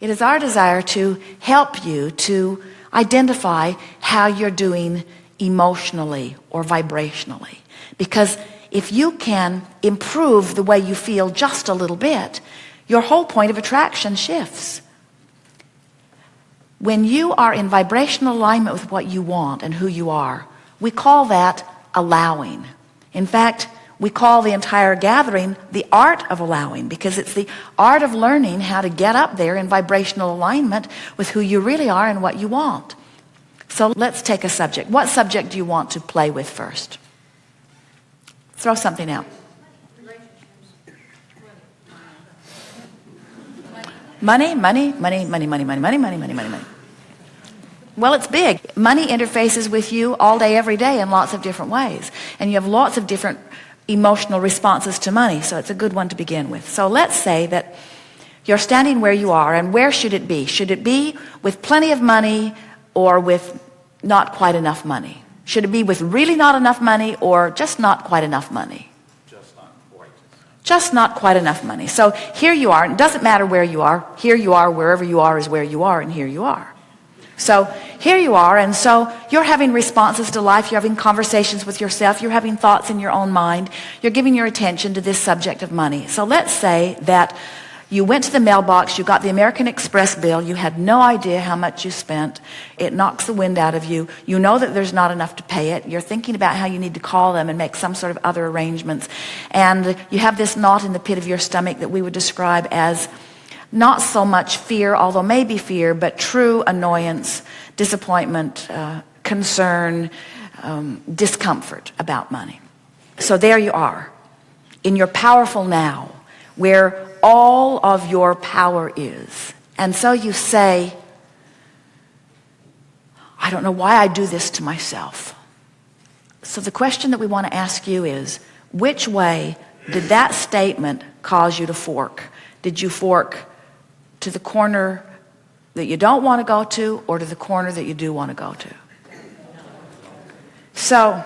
It is our desire to help you to identify how you're doing emotionally or vibrationally. Because if you can improve the way you feel just a little bit, your whole point of attraction shifts. When you are in vibrational alignment with what you want and who you are, we call that allowing. In fact, we call the entire gathering the art of allowing, because it's the art of learning how to get up there in vibrational alignment with who you really are and what you want. So let's take a subject. What subject do you want to play with first? Throw something out. Money. Well, it's big. Money interfaces with you all day, every day in lots of different ways. And you have lots of different emotional responses to money, so it's a good one to begin with. So let's say that you're standing where you are, and where should it be? Should it be with plenty of money or with not quite enough money? Should it be with really not enough money or just not quite enough money? Just not quite enough money. So here you are, and it doesn't matter where you are. Here you are, wherever you are is where you are, and here you are. So here you are, and so you're having responses to life, you're having conversations with yourself, you're having thoughts in your own mind, you're giving your attention to this subject of money. So let's say that you went to the mailbox, you got the American Express bill, you had no idea how much you spent, it knocks the wind out of you, you know that there's not enough to pay it, you're thinking about how you need to call them and make some sort of other arrangements, and you have this knot in the pit of your stomach that we would describe as not so much fear, although maybe fear, but true annoyance, disappointment, concern, discomfort about money. So there you are, in your powerful now, where all of your power is. And so you say, I don't know why I do this to myself. So the question that we want to ask you is, which way did that statement cause you to fork? Did you fork to the corner that you don't want to go to, or to the corner that you do want to go to? So,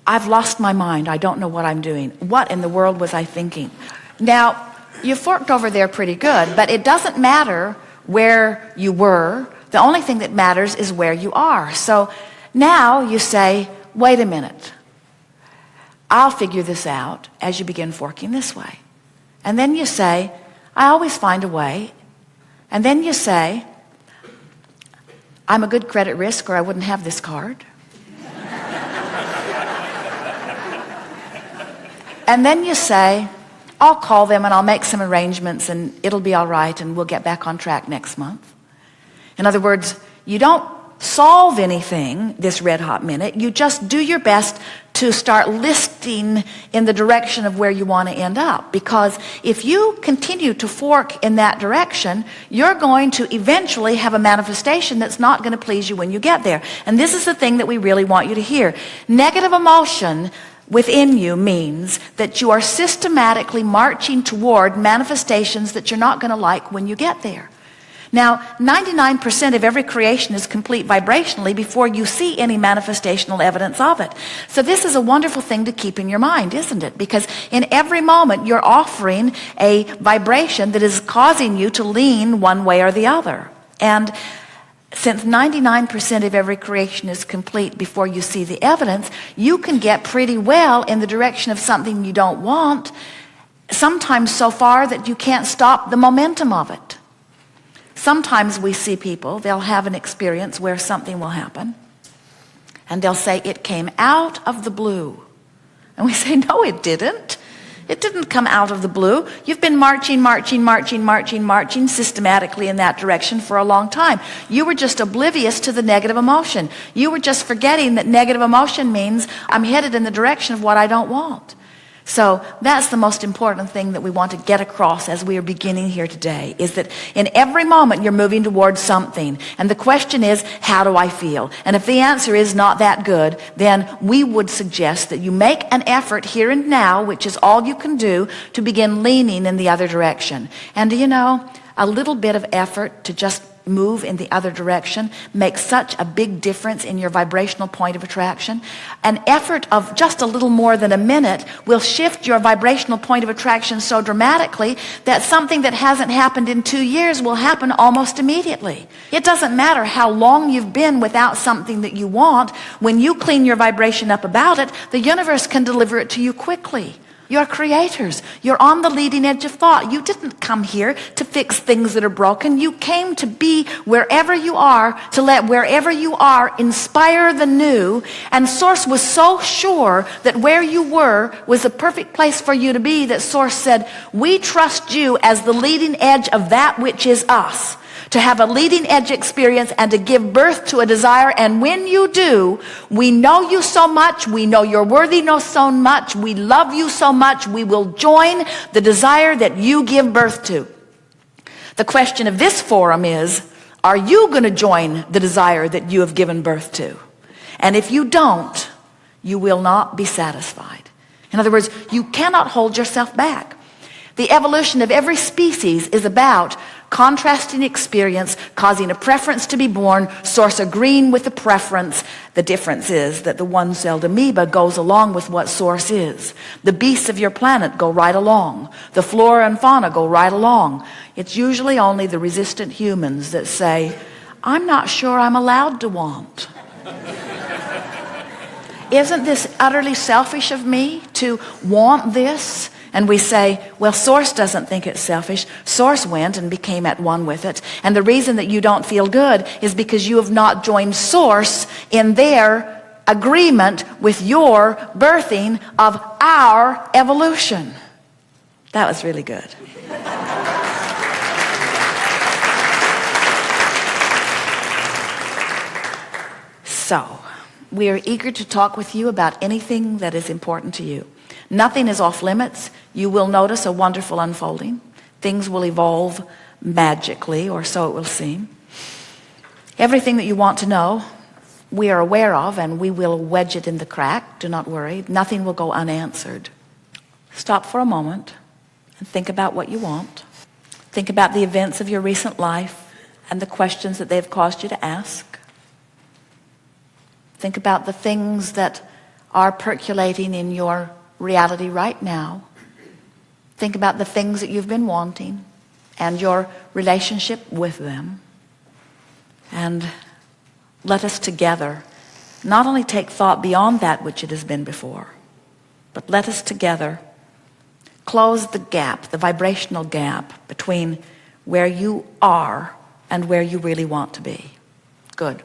I've lost my mind. I don't know what I'm doing. What in the world was I thinking? Now, you forked over there pretty good, but it doesn't matter where you were. The only thing that matters is where you are. So now you say, wait a minute. I'll figure this out as you begin forking this way. And then you say, I always find a way. And then you say, I'm a good credit risk or I wouldn't have this card. And then you say, I'll call them and I'll make some arrangements and it'll be all right and we'll get back on track next month. In other words, you don't solve anything this red hot minute. You just do your best to start listing in the direction of where you want to end up. Because if you continue to fork in that direction, you're going to eventually have a manifestation that's not going to please you when you get there. And this is the thing that we really want you to hear. Negative emotion within you means that you are systematically marching toward manifestations that you're not going to like when you get there. Now, 99% of every creation is complete vibrationally before you see any manifestational evidence of it. So this is a wonderful thing to keep in your mind, isn't it? Because in every moment you're offering a vibration that is causing you to lean one way or the other. And since 99% of every creation is complete before you see the evidence, you can get pretty well in the direction of something you don't want, sometimes so far that you can't stop the momentum of it. Sometimes we see people, they'll have an experience where something will happen, and they'll say, it came out of the blue. And we say, no, it didn't. It didn't come out of the blue. You've been marching systematically in that direction for a long time. You were just oblivious to the negative emotion. You were just forgetting that negative emotion means I'm headed in the direction of what I don't want. So that's the most important thing that we want to get across as we are beginning here today, is that in every moment you're moving towards something. And the question is, how do I feel? And if the answer is not that good, then we would suggest that you make an effort here and now, which is all you can do, to begin leaning in the other direction. And do you know, a little bit of effort to just move in the other direction makes such a big difference in your vibrational point of attraction. An effort of just a little more than a minute will shift your vibrational point of attraction so dramatically that something that hasn't happened in 2 years will happen almost immediately. It doesn't matter how long you've been without something that you want. When you clean your vibration up about it, the universe can deliver it to you quickly. You're creators. You're on the leading edge of thought. You didn't come here to fix things that are broken. You came to be wherever you are, to let wherever you are inspire the new. And Source was so sure that where you were was the perfect place for you to be that Source said, we trust you as the leading edge of that which is us, to have a leading edge experience and to give birth to a desire. And when you do, we know you so much, we know you're worthy so much, we love you so much, we will join the desire that you give birth to. The question of this forum is, are you going to join the desire that you have given birth to? And if you don't, you will not be satisfied. In other words, you cannot hold yourself back. The evolution of every species is about contrasting experience, causing a preference to be born, Source agreeing with the preference. The difference is that the one-celled amoeba goes along with what Source is. The beasts of your planet go right along. The flora and fauna go right along. It's usually only the resistant humans that say, I'm not sure I'm allowed to want. Isn't this utterly selfish of me to want this? And we say, well, Source doesn't think it's selfish. Source went and became at one with it. And the reason that you don't feel good is because you have not joined Source in their agreement with your birthing of our evolution. That was really good. So, we are eager to talk with you about anything that is important to you. Nothing is off limits. You will notice a wonderful unfolding. Things will evolve magically, or so it will seem. Everything that you want to know, we are aware of, and we will wedge it in the crack. Do not worry. Nothing will go unanswered. Stop for a moment and think about what you want. Think about the events of your recent life and the questions that they've caused you to ask. Think about the things that are percolating in your reality right now. Think about the things that you've been wanting and your relationship with them. And let us together not only take thought beyond that which it has been before, but let us together close the gap, the vibrational gap between where you are and where you really want to be. Good.